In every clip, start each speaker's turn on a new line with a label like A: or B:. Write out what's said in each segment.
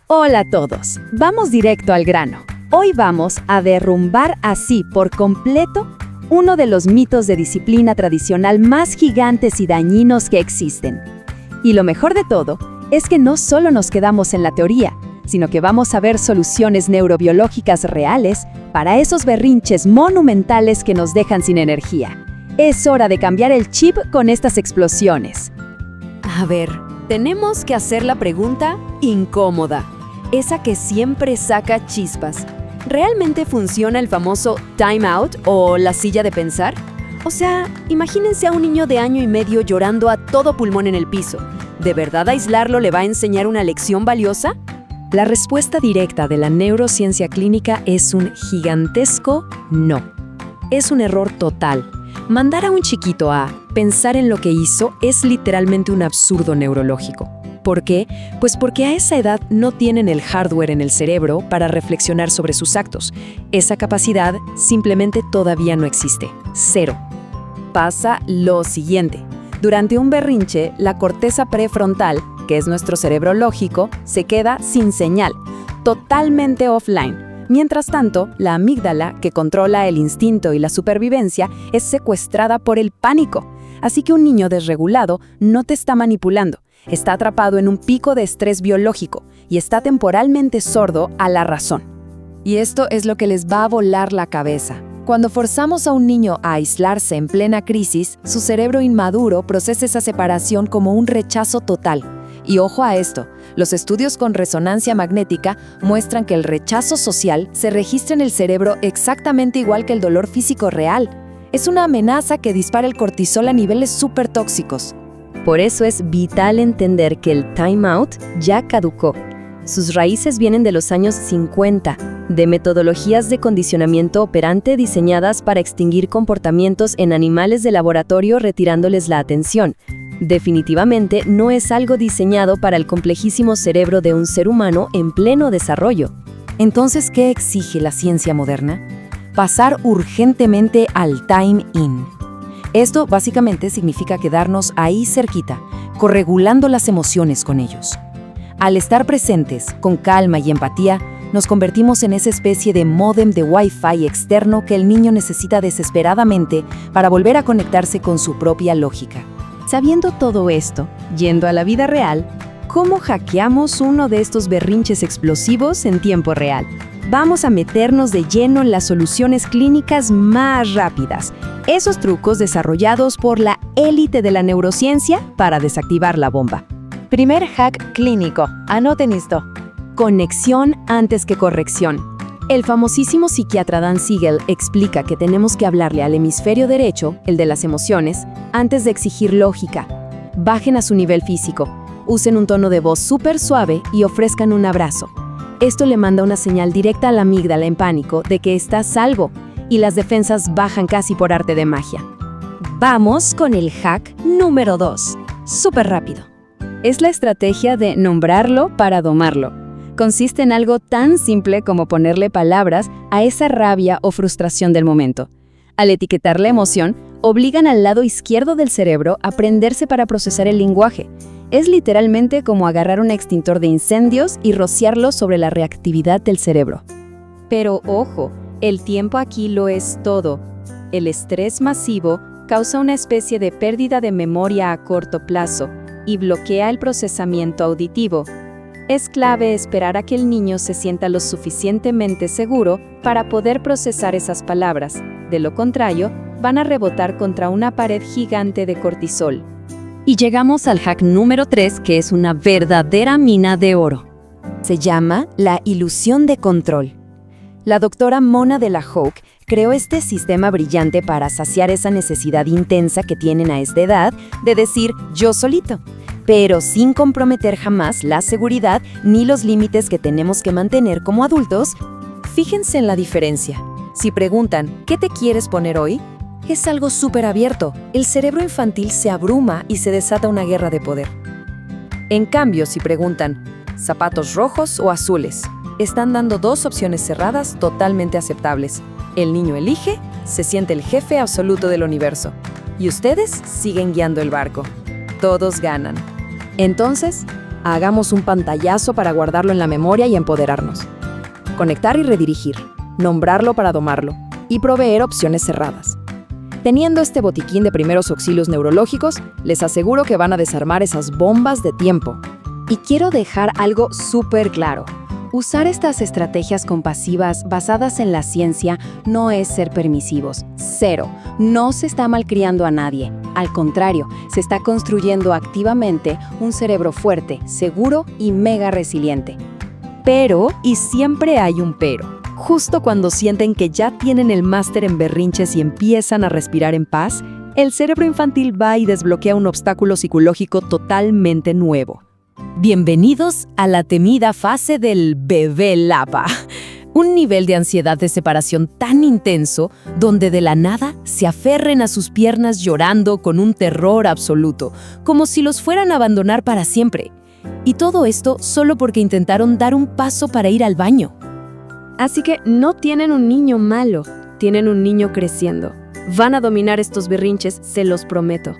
A: Hola a todos, vamos directo al grano. Hoy vamos a derrumbar así por completo uno de los mitos de disciplina tradicional más gigantes y dañinos que existen. Y lo mejor de todo es que no solo nos quedamos en la teoría, sino que vamos a ver soluciones neurobiológicas reales para esos berrinches monumentales que nos dejan sin energía. Es hora de cambiar el chip con estas explosiones.
B: A ver, tenemos que hacer la pregunta incómoda, esa que siempre saca chispas. ¿Realmente funciona el famoso time out o la silla de pensar? O sea, imagínense a un niño de 1 año y medio llorando a todo pulmón en el piso. ¿De verdad aislarlo le va a enseñar una lección valiosa?
C: La respuesta directa de la neurociencia clínica es un gigantesco no. Es un error total. Mandar a un chiquito a pensar en lo que hizo es literalmente un absurdo neurológico. ¿Por qué? Pues porque a esa edad no tienen el hardware en el cerebro para reflexionar sobre sus actos. Esa capacidad simplemente todavía no existe. Cero.
B: Pasa lo siguiente. Durante un berrinche, la corteza prefrontal, que es nuestro cerebro lógico, se queda sin señal, totalmente offline. Mientras tanto, la amígdala, que controla el instinto y la supervivencia, es secuestrada por el pánico. Así que un niño desregulado no te está manipulando. Está atrapado en un pico de estrés biológico y está temporalmente sordo a la razón.
C: Y esto es lo que les va a volar la cabeza. Cuando forzamos a un niño a aislarse en plena crisis, su cerebro inmaduro procesa esa separación como un rechazo total. Y ojo a esto, los estudios con resonancia magnética muestran que el rechazo social se registra en el cerebro exactamente igual que el dolor físico real. Es una amenaza que dispara el cortisol a niveles súper tóxicos.
A: Por eso es vital entender que el time out ya caducó. Sus raíces vienen de los años 50, de metodologías de condicionamiento operante diseñadas para extinguir comportamientos en animales de laboratorio retirándoles la atención. Definitivamente no es algo diseñado para el complejísimo cerebro de un ser humano en pleno desarrollo.
C: Entonces, ¿qué exige la ciencia moderna? Pasar urgentemente al time in. Esto básicamente significa quedarnos ahí cerquita, corregulando las emociones con ellos. Al estar presentes, con calma y empatía, nos convertimos en esa especie de módem de Wi-Fi externo que el niño necesita desesperadamente para volver a conectarse con su propia lógica.
A: Sabiendo todo esto, yendo a la vida real, ¿cómo hackeamos uno de estos berrinches explosivos en tiempo real? Vamos a meternos de lleno en las soluciones clínicas más rápidas, esos trucos desarrollados por la élite de la neurociencia para desactivar la bomba.
B: Primer hack clínico. Anoten esto.
A: Conexión antes que corrección. El famosísimo psiquiatra Dan Siegel explica que tenemos que hablarle al hemisferio derecho, el de las emociones, antes de exigir lógica. Bajen a su nivel físico, usen un tono de voz súper suave y ofrezcan un abrazo. Esto le manda una señal directa a la amígdala en pánico de que está a salvo y las defensas bajan casi por arte de magia.
C: Vamos con el hack número 2. Súper rápido.
A: Es la estrategia de nombrarlo para domarlo. Consiste en algo tan simple como ponerle palabras a esa rabia o frustración del momento. Al etiquetar la emoción, obligan al lado izquierdo del cerebro a prenderse para procesar el lenguaje. Es literalmente como agarrar un extintor de incendios y rociarlo sobre la reactividad del cerebro. Pero ojo, el tiempo aquí lo es todo. El estrés masivo causa una especie de pérdida de memoria a corto plazo y bloquea el procesamiento auditivo. Es clave esperar a que el niño se sienta lo suficientemente seguro para poder procesar esas palabras. De lo contrario, van a rebotar contra una pared gigante de cortisol.
C: Y llegamos al hack número 3, que es una verdadera mina de oro. Se llama la ilusión de control. La doctora Mona de la Houck creó este sistema brillante para saciar esa necesidad intensa que tienen a esta edad de decir yo solito, pero sin comprometer jamás la seguridad ni los límites que tenemos que mantener como adultos. Fíjense en la diferencia. Si preguntan, ¿qué te quieres poner hoy?, es algo súper abierto. El cerebro infantil se abruma y se desata una guerra de poder. En cambio, si preguntan, ¿zapatos rojos o azules?, están dando 2 opciones cerradas totalmente aceptables. El niño elige, se siente el jefe absoluto del universo. Y ustedes siguen guiando el barco. Todos ganan. Entonces,
B: Hagamos un pantallazo para guardarlo en la memoria y empoderarnos. Conectar y redirigir, nombrarlo para domarlo y proveer opciones cerradas. Teniendo este botiquín de primeros auxilios neurológicos, les aseguro que van a desarmar esas bombas de tiempo.
A: Y quiero dejar algo súper claro. Usar estas estrategias compasivas basadas en la ciencia no es ser permisivos. Cero. No se está malcriando a nadie. Al contrario, se está construyendo activamente un cerebro fuerte, seguro y mega resiliente.
C: Pero, y siempre hay un pero, justo cuando sienten que ya tienen el máster en berrinches y empiezan a respirar en paz, el cerebro infantil va y desbloquea un obstáculo psicológico totalmente nuevo. Bienvenidos a la temida fase del bebé lapa. Un nivel de ansiedad de separación tan intenso, donde de la nada se aferren a sus piernas llorando con un terror absoluto, como si los fueran a abandonar para siempre. Y todo esto solo porque intentaron dar un paso para ir al baño.
A: Así que no tienen un niño malo, tienen un niño creciendo. Van a dominar estos berrinches, se los prometo.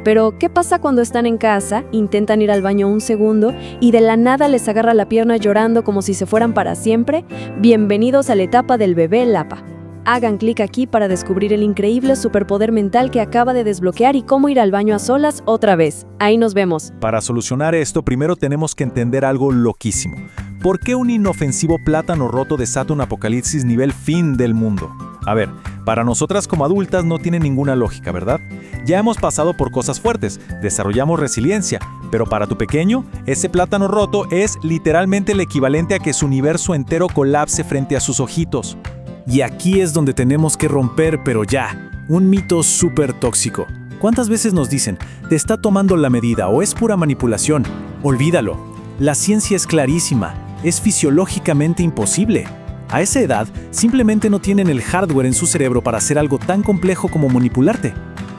A: Pero, ¿qué pasa cuando están en casa, intentan ir al baño un segundo y de la nada les agarra la pierna llorando como si se fueran para siempre? Bienvenidos a la etapa del bebé lapa. Hagan clic aquí para descubrir el increíble superpoder mental que acaba de desbloquear y cómo ir al baño a solas otra vez. Ahí nos vemos.
D: Para solucionar esto, primero tenemos que entender algo loquísimo. ¿Por qué un inofensivo plátano roto desata un apocalipsis nivel fin del mundo? A ver, para nosotras como adultas no tiene ninguna lógica, ¿verdad? Ya hemos pasado por cosas fuertes, desarrollamos resiliencia, pero para tu pequeño, ese plátano roto es literalmente el equivalente a que su universo entero colapse frente a sus ojitos.
E: Y aquí es donde tenemos que romper, pero ya, un mito súper tóxico. ¿Cuántas veces nos dicen, te está tomando la medida o es pura manipulación? Olvídalo. La ciencia es clarísima, es fisiológicamente imposible. A esa edad, simplemente no tienen el hardware en su cerebro para hacer algo tan complejo como manipularte.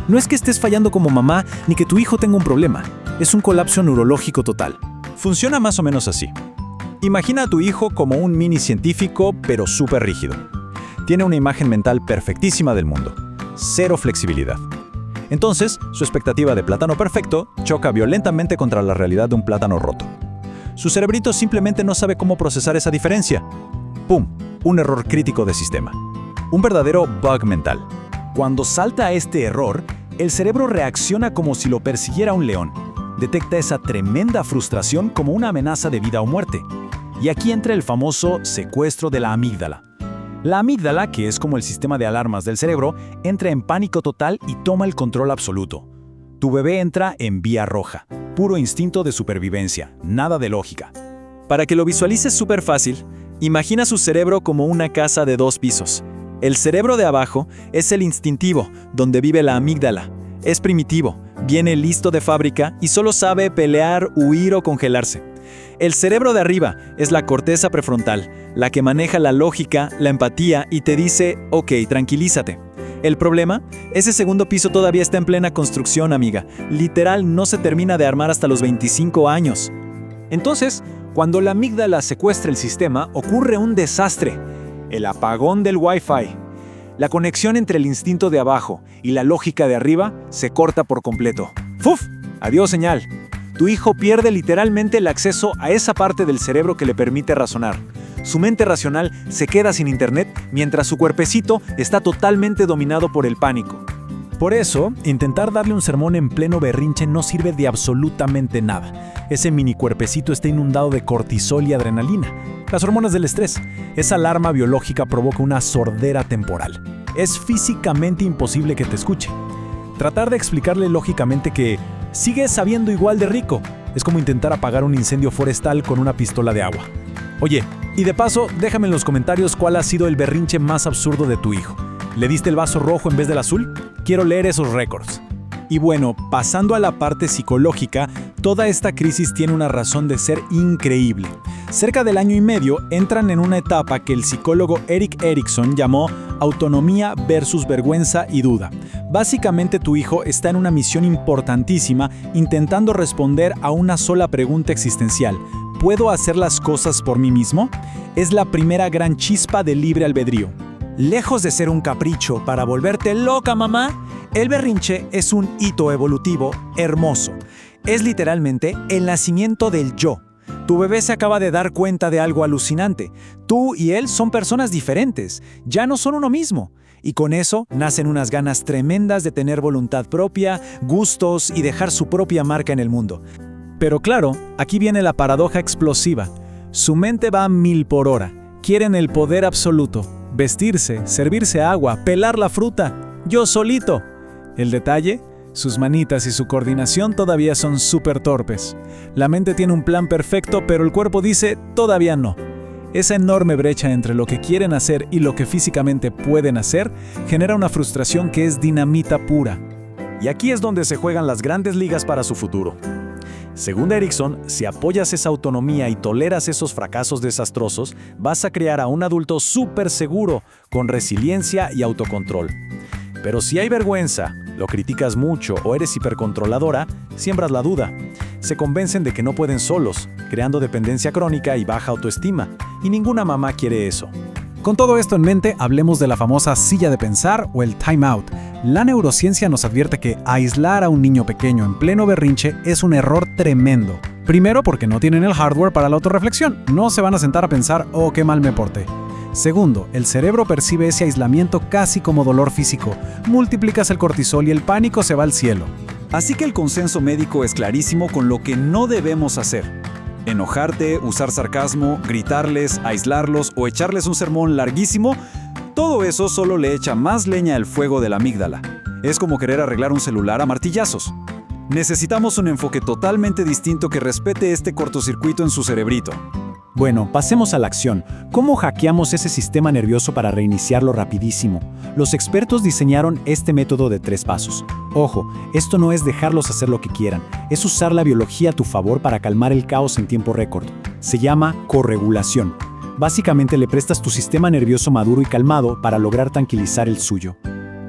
E: No es que estés fallando como mamá ni que tu hijo tenga un problema. Es un colapso neurológico total.
D: Funciona más o menos así. Imagina a tu hijo como un mini científico, pero súper rígido. Tiene una imagen mental perfectísima del mundo. Cero flexibilidad. Entonces, su expectativa de plátano perfecto choca violentamente contra la realidad de un plátano roto. Su cerebrito simplemente no sabe cómo procesar esa diferencia. ¡Pum! Un error crítico de sistema. Un verdadero bug mental. Cuando salta este error, el cerebro reacciona como si lo persiguiera un león. Detecta esa tremenda frustración como una amenaza de vida o muerte. Y aquí entra el famoso secuestro de la amígdala. La amígdala, que es como el sistema de alarmas del cerebro, entra en pánico total y toma el control absoluto. Tu bebé entra en vía roja, puro instinto de supervivencia, nada de lógica. Para que lo visualices súper fácil, imagina su cerebro como una casa de 2 pisos. El cerebro de abajo es el instintivo, donde vive la amígdala. Es primitivo, viene listo de fábrica y solo sabe pelear, huir o congelarse. El cerebro de arriba es la corteza prefrontal, la que maneja la lógica, la empatía y te dice, ok, tranquilízate. El problema, ese segundo piso todavía está en plena construcción, amiga. Literal, no se termina de armar hasta los 25 años. Entonces, cuando la amígdala secuestra el sistema, ocurre un desastre. El apagón del Wi-Fi. La conexión entre el instinto de abajo y la lógica de arriba se corta por completo. ¡Fuf! Adiós señal. Tu hijo pierde literalmente el acceso a esa parte del cerebro que le permite razonar. Su mente racional se queda sin internet mientras su cuerpecito está totalmente dominado por el pánico.
E: Por eso, intentar darle un sermón en pleno berrinche no sirve de absolutamente nada. Ese mini cuerpecito está inundado de cortisol y adrenalina, las hormonas del estrés. Esa alarma biológica provoca una sordera temporal. Es físicamente imposible que te escuche. Tratar de explicarle lógicamente que sigue sabiendo igual de rico es como intentar apagar un incendio forestal con una pistola de agua. Oye, y de paso, déjame en los comentarios cuál ha sido el berrinche más absurdo de tu hijo. ¿Le diste el vaso rojo en vez del azul? Quiero leer esos récords. Y bueno, pasando a la parte psicológica, toda esta crisis tiene una razón de ser increíble. Cerca del año y medio entran en una etapa que el psicólogo Erik Erikson llamó autonomía versus vergüenza y duda. Básicamente tu hijo está en una misión importantísima intentando responder a una sola pregunta existencial. ¿Puedo hacer las cosas por mí mismo? Es la primera gran chispa de libre albedrío. Lejos de ser un capricho para volverte loca, mamá, el berrinche es un hito evolutivo hermoso. Es literalmente el nacimiento del yo. Tu bebé se acaba de dar cuenta de algo alucinante. Tú y él son personas diferentes, ya no son uno mismo. Y con eso nacen unas ganas tremendas de tener voluntad propia, gustos y dejar su propia marca en el mundo. Pero claro, aquí viene la paradoja explosiva. Su mente va a 1000 por hora. Quieren el poder absoluto. Vestirse, servirse agua, pelar la fruta. Yo solito. El detalle, sus manitas y su coordinación todavía son súper torpes. La mente tiene un plan perfecto, pero el cuerpo dice, todavía no. Esa enorme brecha entre lo que quieren hacer y lo que físicamente pueden hacer genera una frustración que es dinamita pura. Y aquí es donde se juegan las grandes ligas para su futuro. Según Erickson, si apoyas esa autonomía y toleras esos fracasos desastrosos, vas a crear a un adulto súper seguro, con resiliencia y autocontrol. Pero si hay vergüenza, lo criticas mucho o eres hipercontroladora, siembras la duda. Se convencen de que no pueden solos, creando dependencia crónica y baja autoestima. Y ninguna mamá quiere eso. Con todo esto en mente, hablemos de la famosa silla de pensar o el time out. La neurociencia nos advierte que aislar a un niño pequeño en pleno berrinche es un error tremendo. Primero, porque no tienen el hardware para la autorreflexión. No se van a sentar a pensar, oh, qué mal me porté. Segundo, el cerebro percibe ese aislamiento casi como dolor físico. Multiplicas el cortisol y el pánico se va al cielo.
D: Así que el consenso médico es clarísimo con lo que no debemos hacer. Enojarte, usar sarcasmo, gritarles, aislarlos o echarles un sermón larguísimo, todo eso solo le echa más leña al fuego de la amígdala. Es como querer arreglar un celular a martillazos. Necesitamos un enfoque totalmente distinto que respete este cortocircuito en su cerebrito.
E: Bueno, pasemos a la acción. ¿Cómo hackeamos ese sistema nervioso para reiniciarlo rapidísimo? Los expertos diseñaron este método de 3 pasos. Ojo, esto no es dejarlos hacer lo que quieran, es usar la biología a tu favor para calmar el caos en tiempo récord. Se llama corregulación. Básicamente le prestas tu sistema nervioso maduro y calmado para lograr tranquilizar el suyo.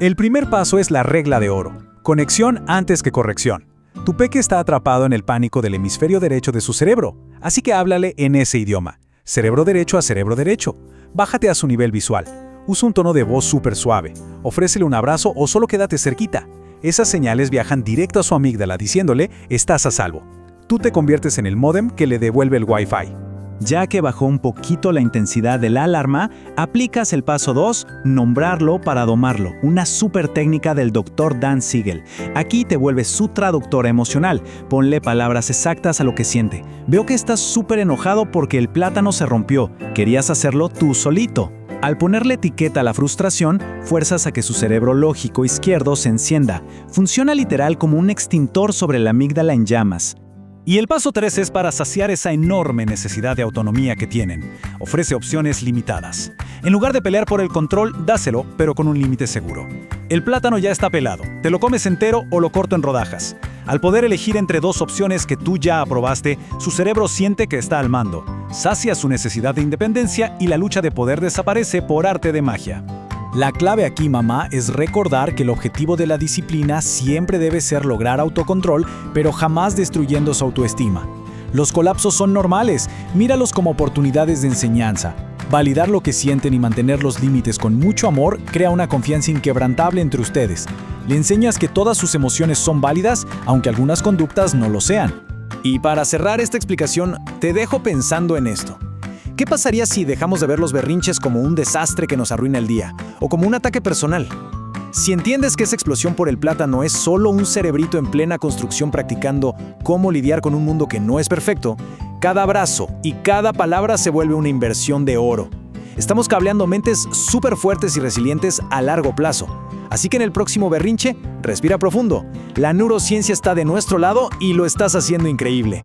E: El primer paso es la regla de oro. Conexión antes que corrección. Tu peque está atrapado en el pánico del hemisferio derecho de su cerebro, así que háblale en ese idioma. Cerebro derecho a cerebro derecho. Bájate a su nivel visual. Usa un tono de voz súper suave. Ofrécele un abrazo o solo quédate cerquita. Esas señales viajan directo a su amígdala diciéndole, estás a salvo. Tú te conviertes en el módem que le devuelve el Wi-Fi. Ya que bajó un poquito la intensidad de la alarma, aplicas el paso 2, nombrarlo para domarlo, una súper técnica del Dr. Dan Siegel. Aquí te vuelves su traductora emocional, ponle palabras exactas a lo que siente. Veo que estás súper enojado porque el plátano se rompió, querías hacerlo tú solito. Al ponerle etiqueta a la frustración, fuerzas a que su cerebro lógico izquierdo se encienda. Funciona literal como un extintor sobre la amígdala en llamas. Y el paso 3 es para saciar esa enorme necesidad de autonomía que tienen. Ofrece opciones limitadas. En lugar de pelear por el control, dáselo, pero con un límite seguro. El plátano ya está pelado. ¿Te lo comes entero o lo corto en rodajas? Al poder elegir entre 2 opciones que tú ya aprobaste, su cerebro siente que está al mando. Sacia su necesidad de independencia y la lucha de poder desaparece por arte de magia. La clave aquí, mamá, es recordar que el objetivo de la disciplina siempre debe ser lograr autocontrol, pero jamás destruyendo su autoestima. Los colapsos son normales, míralos como oportunidades de enseñanza. Validar lo que sienten y mantener los límites con mucho amor crea una confianza inquebrantable entre ustedes. Le enseñas que todas sus emociones son válidas, aunque algunas conductas no lo sean. Y para cerrar esta explicación, te dejo pensando en esto. ¿Qué pasaría si dejamos de ver los berrinches como un desastre que nos arruina el día, o como un ataque personal? Si entiendes que esa explosión por el plátano es solo un cerebrito en plena construcción practicando cómo lidiar con un mundo que no es perfecto, cada abrazo y cada palabra se vuelve una inversión de oro. Estamos cableando mentes súper fuertes y resilientes a largo plazo. Así que en el próximo berrinche, respira profundo. La neurociencia está de nuestro lado y lo estás haciendo increíble.